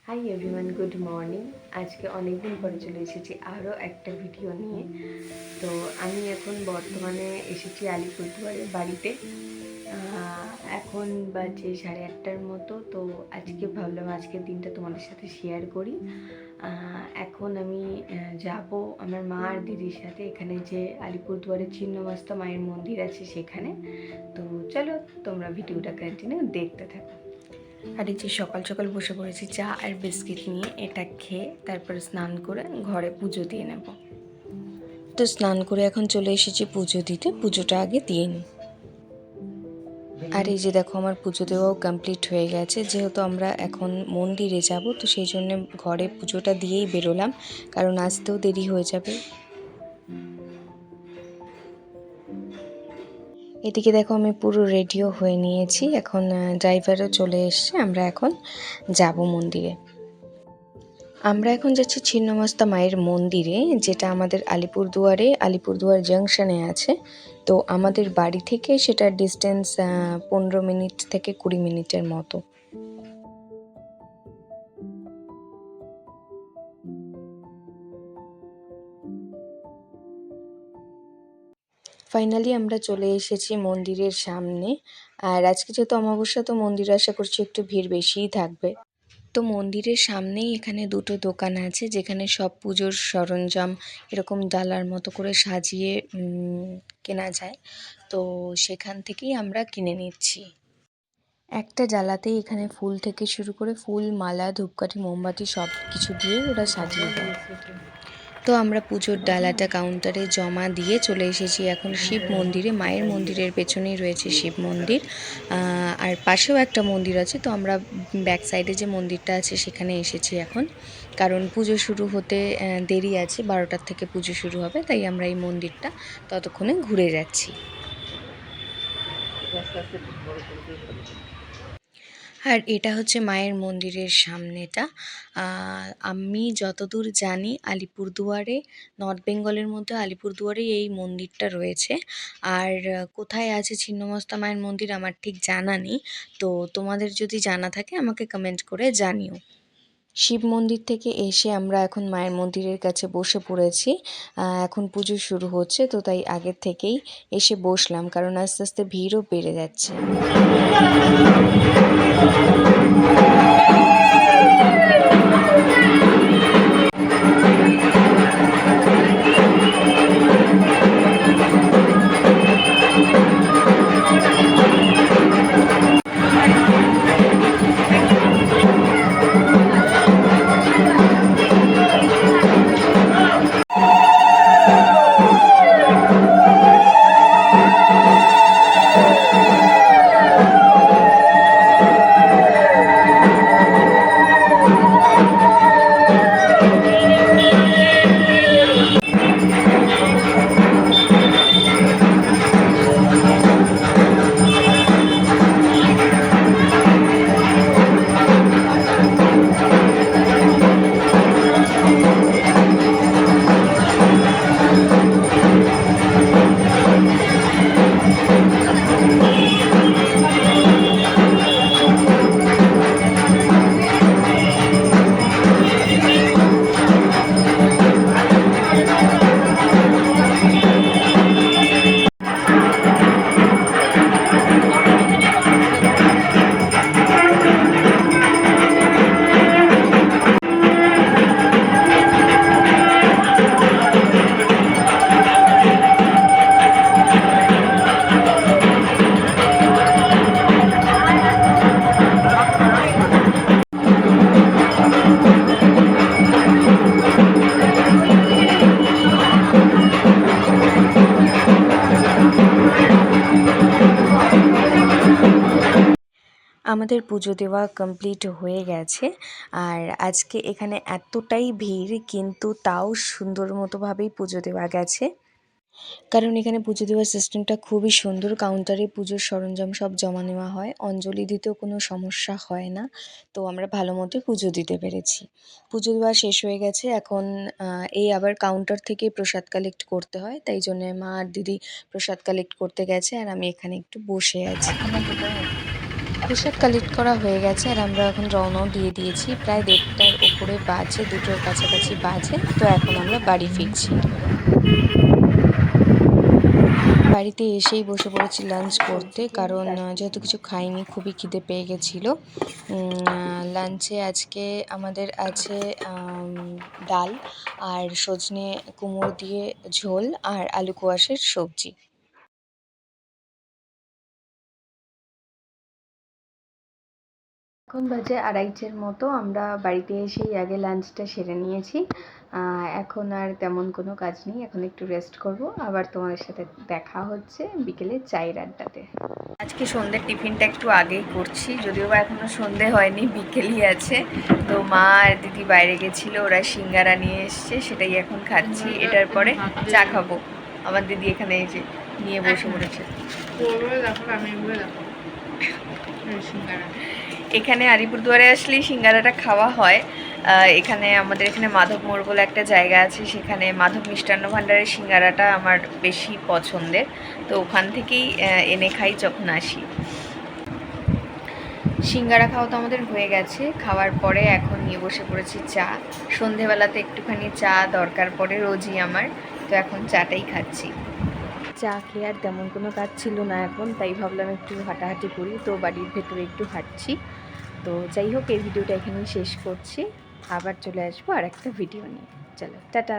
Hi everyone, good morning. আজকে অনেক দিন পরে চলে এসেছি আরও একটা ভিডিও নিয়ে। তো আমি এখন বর্তমানে এসেছি আলিপুরদুয়ারের বাড়িতে। এখন বাজে 8:30টার মতো। তো আজকে ভাবলাম আজকের দিনটা তোমাদের সাথে শেয়ার করি। এখন আমি যাব আমার মা আর দিদির সাথে এখানে যে আলিপুরদুয়ারের ছিন্নমস্তা মায়ের মন্দির আছে সেখানে। তো চলো তোমরা ভিডিওটা কন্টিনিউ দেখতে থাকো। আর এই যে সকাল সকাল বসে পড়েছি চা আর বিস্কিট নিয়ে, এটা খেয়ে তারপরে স্নান করে ঘরে পুজো দিয়ে নেব। তো স্নান করে এখন চলে এসেছি পুজো দিতে, পুজোটা আগে দিয়ে নিই। আর এই যে দেখো আমার পুজো দেওয়াও কমপ্লিট হয়ে গেছে। যেহেতু আমরা এখন মন্দিরে যাব, তো সেই জন্য ঘরে পুজোটা দিয়েই বেরোলাম, কারণ আসতেও দেরি হয়ে যাবে। এদিকে দেখো আমি পুরো রেডিও হয়ে নিয়েছি, এখন ড্রাইভারও চলে এসছে, আমরা এখন যাব মন্দিরে। আমরা এখন যাচ্ছি ছিন্নমস্তা মায়ের মন্দিরে, যেটা আমাদের আলিপুরদুয়ার জাংশনে আছে। তো আমাদের বাড়ি থেকে সেটার ডিস্টেন্স 15 মিনিট থেকে 20 মিনিটের মতো। ফাইনালি আমরা চলে এসেছি মন্দিরের সামনে। আর আজকে যেহেতু অমাবস্যা, তো মন্দিরে আশা করছি একটু ভিড় বেশিই থাকবে। তো মন্দিরের সামনেই এখানে দুটো দোকান আছে, যেখানে সব পুজোর সরঞ্জাম এরকম ডালার মতো করে সাজিয়ে কেনা যায়। তো সেখান থেকেই আমরা কিনে নিচ্ছি। একটা ডালাতেই এখানে ফুল থেকে শুরু করে ফুল, মালা, ধূপকাঠি, মোমবাতি সব কিছু দিয়ে ওরা সাজিয়ে দেয়। তো আমরা পুজোর ডালাটা কাউন্টারে জমা দিয়ে চলে এসেছি এখন শিব মন্দিরে। মায়ের মন্দিরের পেছনেই রয়েছে শিব মন্দির, আর পাশেও একটা মন্দির আছে। তো আমরা ব্যাক সাইডে যে মন্দিরটা আছে সেখানে এসেছি এখন, কারণ পুজো শুরু হতে দেরি আছে, 12টার থেকে পুজো শুরু হবে, তাই আমরা এই মন্দিরটা ততক্ষণে ঘুরে যাচ্ছি। আর এটা হচ্ছে মায়ের মন্দিরের সামনেটা। আমি যতদূর জানি আলিপুরদুয়ারে, নর্থ বেঙ্গলের মধ্যে আলিপুরদুয়ারে এই মন্দিরটা রয়েছে। আর কোথায় আছে ছিন্নমস্তা মায়ের মন্দির আমার ঠিক জানা নেই। তো তোমাদের যদি জানা থাকে আমাকে কমেন্ট করে জানিও। শিব মন্দির থেকে এসে আমরা এখন মায়ের মন্দিরের কাছে বসে পড়েছি। এখন পুজো শুরু হচ্ছে, তো তাই আগের থেকেই এসে বসলাম, কারণ আস্তে আস্তে ভিড়ও বেড়ে যাচ্ছে। আমাদের পুজো দেওয়া কমপ্লিট হয়ে গেছে। আর আজকে এখানে এতটাই ভিড়, কিন্তু তাও সুন্দর মতোভাবেই পুজো দেওয়া গেছে, কারণ এখানে পুজো দেওয়ার সিস্টেমটা খুবই সুন্দর। কাউন্টারে পুজোর সরঞ্জাম সব জমা নেওয়া হয়, অঞ্জলি দিতেও কোনো সমস্যা হয় না। তো আমরা ভালো মতো পুজো দিতে পেরেছি। পুজো দেওয়া শেষ হয়ে গেছে, এখন এই আবার কাউন্টার থেকে প্রসাদ কালেক্ট করতে হয়, তাই জন্য মা আর দিদি প্রসাদ কালেক্ট করতে গেছে, আর আমি এখানে একটু বসে আছি। পোশাক কালেক্ট করা হয়ে গেছে আর আমরা এখন রওনাও দিয়ে দিয়েছি। প্রায় 1:30টার ওপরে বাজে, 2টোর কাছাকাছি বাজে। তো এখন আমরা বাড়ি ফিরছি। বাড়িতে এসেই বসে পড়েছি লাঞ্চ করতে, কারণ যেহেতু কিছু খাইনি, খুবই খিদে পেয়ে গেছিলো। লাঞ্চে আজকে আমাদের আছে ডাল আর সজনে কুমড়ো দিয়ে ঝোল আর আলু কোয়াশের সবজি। এখন বাজে 2:30-এর মতো। আমরা বাড়িতে এসেই আগে লাঞ্চটা সেরে নিয়েছি। এখন আর তেমন কোনো কাজ নেই, এখন একটু রেস্ট করব। আবার তোমাদের সাথে দেখা হচ্ছে বিকেলে চায়ের আড্ডাতে। আজকে সন্ধ্যের টিফিনটা একটু আগেই করছি, যদিও বা এখনও সন্ধে হয়নি, বিকেলই আছে। তো মা আর দিদি বাইরে গেছিলো, ওরা সিঙ্গারা নিয়ে এসছে, সেটাই এখন খাচ্ছি। এটার পরে চা খাবো। আমার দিদি এখানে এসে নিয়ে বসে পড়েছে। এখানে আলিপুরদুয়ারে আসলেই সিঙ্গারাটা খাওয়া হয়। এখানে আমাদের এখানে মাধব মোড় বলে একটা জায়গা আছে, সেখানে মাধব মিষ্টান্ন ভাণ্ডারের সিঙ্গারাটা আমার বেশি পছন্দের। তো ওখান থেকেই এনে খাই যখন আসি। সিঙ্গারা খাওয়া তো আমাদের হয়ে গেছে, খাওয়ার পরে এখন নিয়ে বসে পড়েছি চা। সন্ধেবেলাতে একটুখানি চা দরকার পড়ে রোজই আমার, তো এখন চাটাই খাচ্ছি। চা খেয়ে আর তেমন কোনো কাজ ছিল না এখন, তাই ভাবলাম একটু হাঁটাহাঁটি করি, তো বাড়ির ভেতরে একটু হাঁটছি। তো যাই হোক, এই ভিডিওটা এখানেই শেষ করছি। আবার চলে আসবো আর একটা ভিডিও নিয়ে। চলো টাটা।